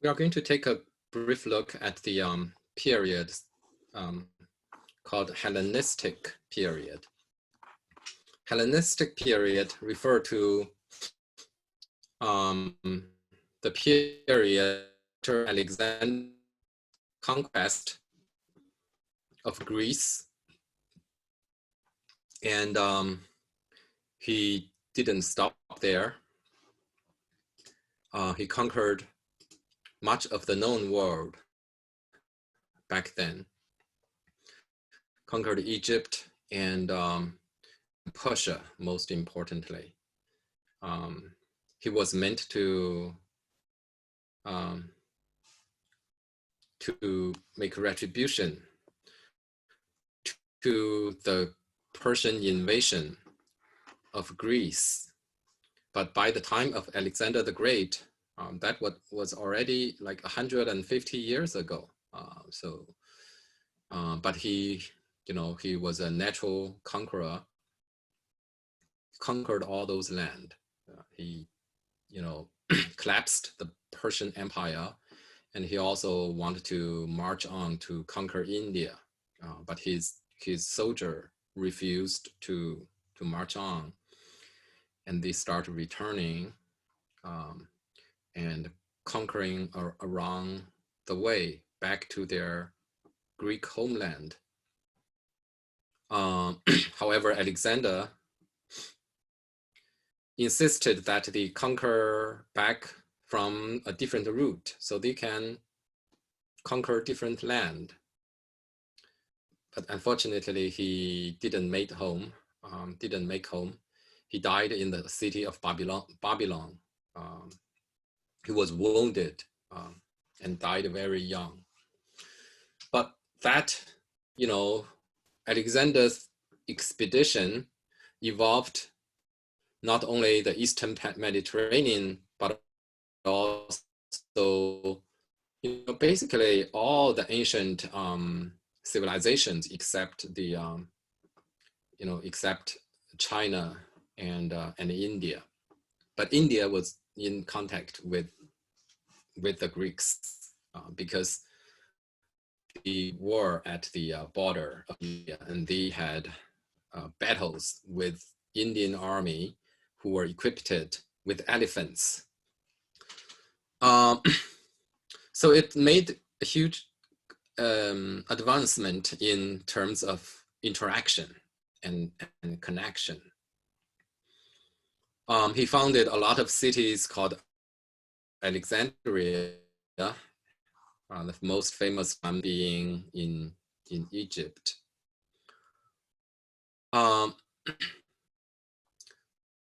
we are going to take a brief look at the period called Hellenistic period. Hellenistic period refer to the period after Alexander's conquest of Greece, and he didn't stop there. He conquered much of the known world back then, conquered Egypt and Persia, most importantly. He was meant to make retribution to the Persian invasion of Greece. But by the time of Alexander the Great, that was already like 150 years ago. But he was a natural conqueror, conquered all those land. He, collapsed the Persian Empire, and he also wanted to march on to conquer India. But his soldier refused to march on, and they started returning and conquering around the way back to their Greek homeland. However, Alexander insisted that they conquer back from a different route so they can conquer different land. But unfortunately, he didn't make home. He died in the city of Babylon. He was wounded and died very young. But that, Alexander's expedition evolved not only the Eastern Mediterranean, but also, basically all the ancient civilizations except the, except China and India. But India was in contact with the Greeks because they were at the border of India, and they had battles with Indian army who were equipped with elephants. So it made a huge advancement in terms of interaction and connection. He founded a lot of cities called Alexandria, the most famous one being in Egypt.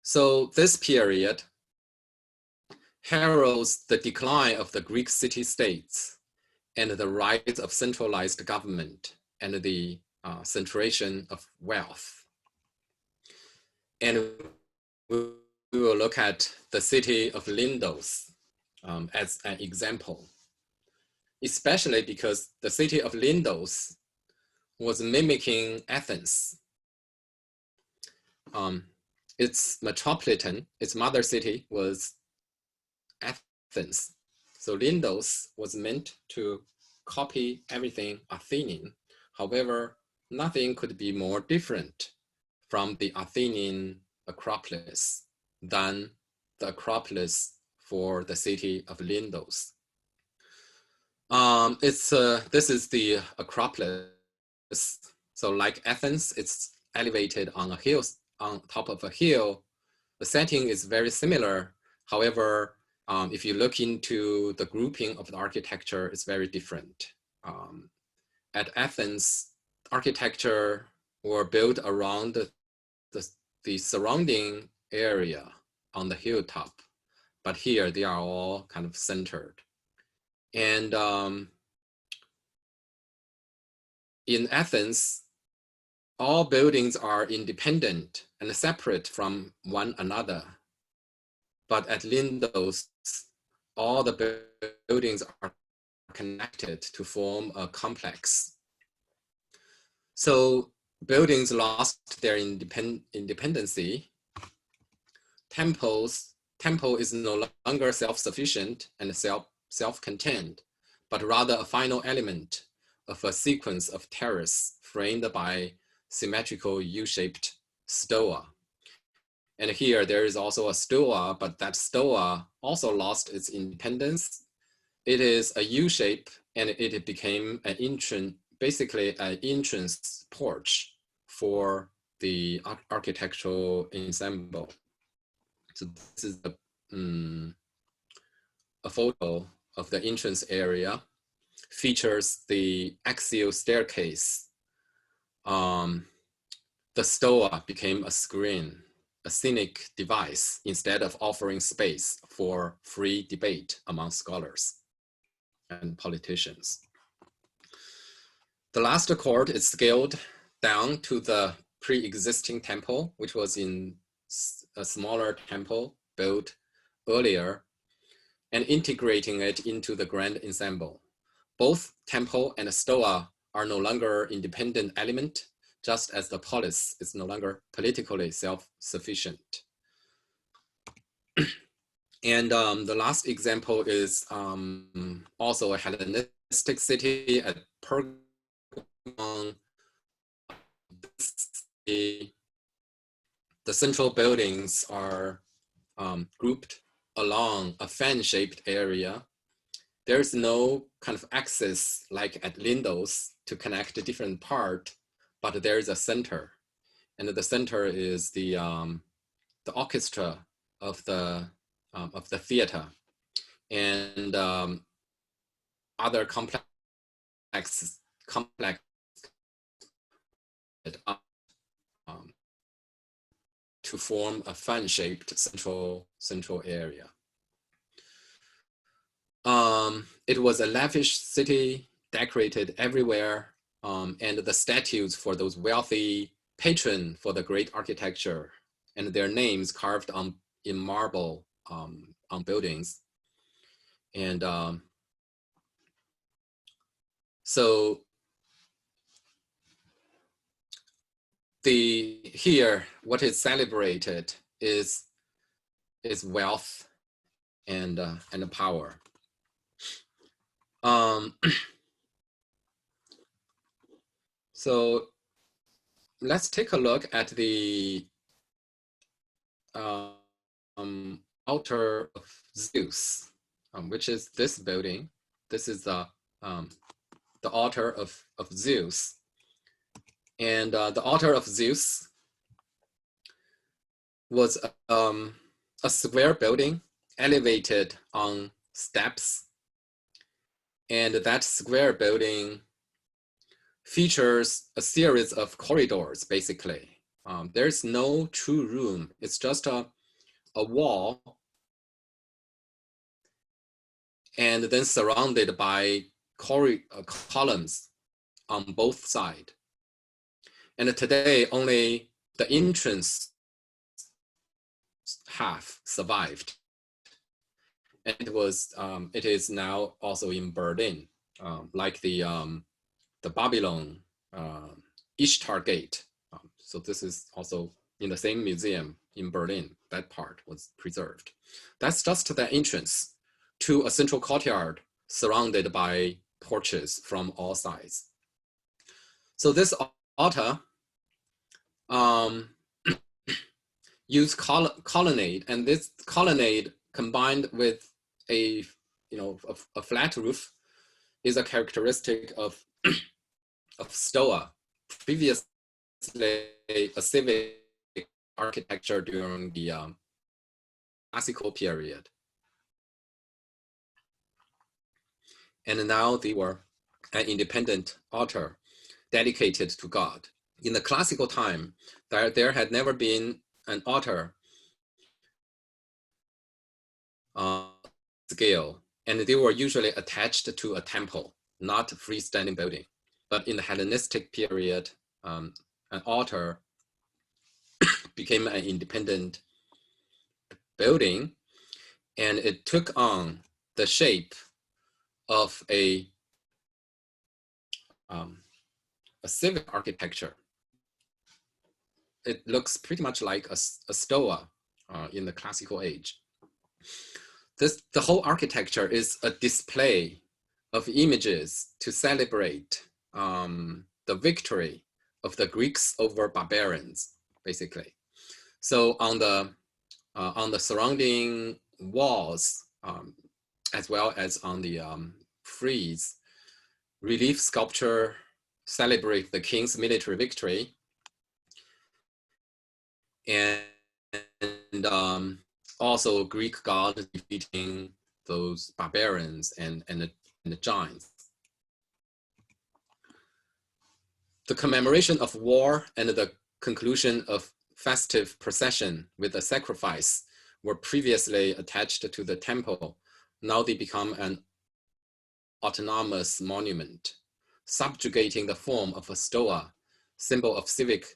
So this period heralds the decline of the Greek city-states and the rise of centralized government and the centration of wealth. And we will look at the city of Lindos as an example, especially because the city of Lindos was mimicking Athens. Its mother city was Athens. So Lindos was meant to copy everything Athenian. However, nothing could be more different from the Athenian Acropolis than the Acropolis for the city of Lindos. This is the Acropolis. So like Athens, it's elevated on a hill, on top of a hill. The setting is very similar. However, if you look into the grouping of the architecture, it's very different. At Athens, architecture were built around the surrounding area on the hilltop, but here they are all kind of centered. And in Athens, all buildings are independent and separate from one another. But at Lindos, all the buildings are connected to form a complex. So buildings lost their independency. Temple is no longer self-sufficient and self-contained, but rather a final element of a sequence of terraces framed by symmetrical U-shaped stoa. And here there is also a stoa, but that stoa also lost its independence. It is a U-shape, and it became an entrance, basically an entrance porch for the architectural ensemble. So this is a photo of the entrance area. Features the axial staircase. The stoa became a screen, a scenic device, instead of offering space for free debate among scholars and politicians. The last court is scaled down to the pre-existing temple, which was in a smaller temple built earlier, and integrating it into the grand ensemble. Both temple and stoa are no longer independent element, just as the polis is no longer politically self-sufficient. And the last example is also a Hellenistic city at Pergamon. The central buildings are grouped along a fan-shaped area. There's no kind of axis like at Lindos to connect the different parts, but there is a center, and the center is the orchestra of the theater, and other complex to form a fan-shaped central area. It was a lavish city, decorated everywhere, and the statues for those wealthy patrons for the great architecture, and their names carved in marble on buildings. And so here what is celebrated is wealth and power. So let's take a look at the altar of Zeus, which is this building. This is the altar of Zeus. And the altar of Zeus was a square building elevated on steps. And that square building features a series of corridors, basically. There's no true room. It's just a wall, and then surrounded by columns on both sides. And today, only the entrance half survived. And it is now also in Berlin, like the Babylon Ishtar Gate. So this is also in the same museum in Berlin. That part was preserved. That's just the entrance to a central courtyard surrounded by porches from all sides. So this altar used colonnade, and this colonnade combined with a flat roof is a characteristic of stoa, previously a civic architecture during the classical period. And now they were an independent altar dedicated to God. In the classical time, there had never been an altar scale, and they were usually attached to a temple, not a freestanding building. But in the Hellenistic period, an altar became an independent building, and it took on the shape of a civic architecture. It looks pretty much like a stoa in the classical age. the whole architecture is a display of images to celebrate the victory of the Greeks over barbarians, basically. So on the surrounding walls, as well as on the frieze, relief sculpture celebrate the king's military victory, and also Greek gods defeating those barbarians and the giants. The commemoration of war and the conclusion of festive procession with a sacrifice were previously attached to the temple. Now they become an autonomous monument, subjugating the form of a stoa, symbol of civic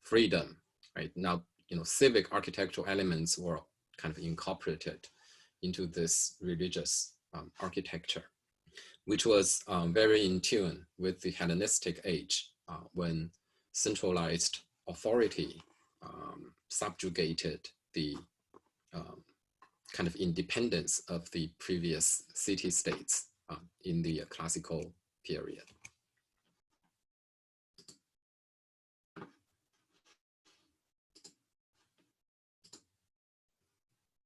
freedom. Right now, civic architectural elements were kind of incorporated into this religious architecture, which was very in tune with the Hellenistic age, when centralized authority subjugated the kind of independence of the previous city-states in the classical period.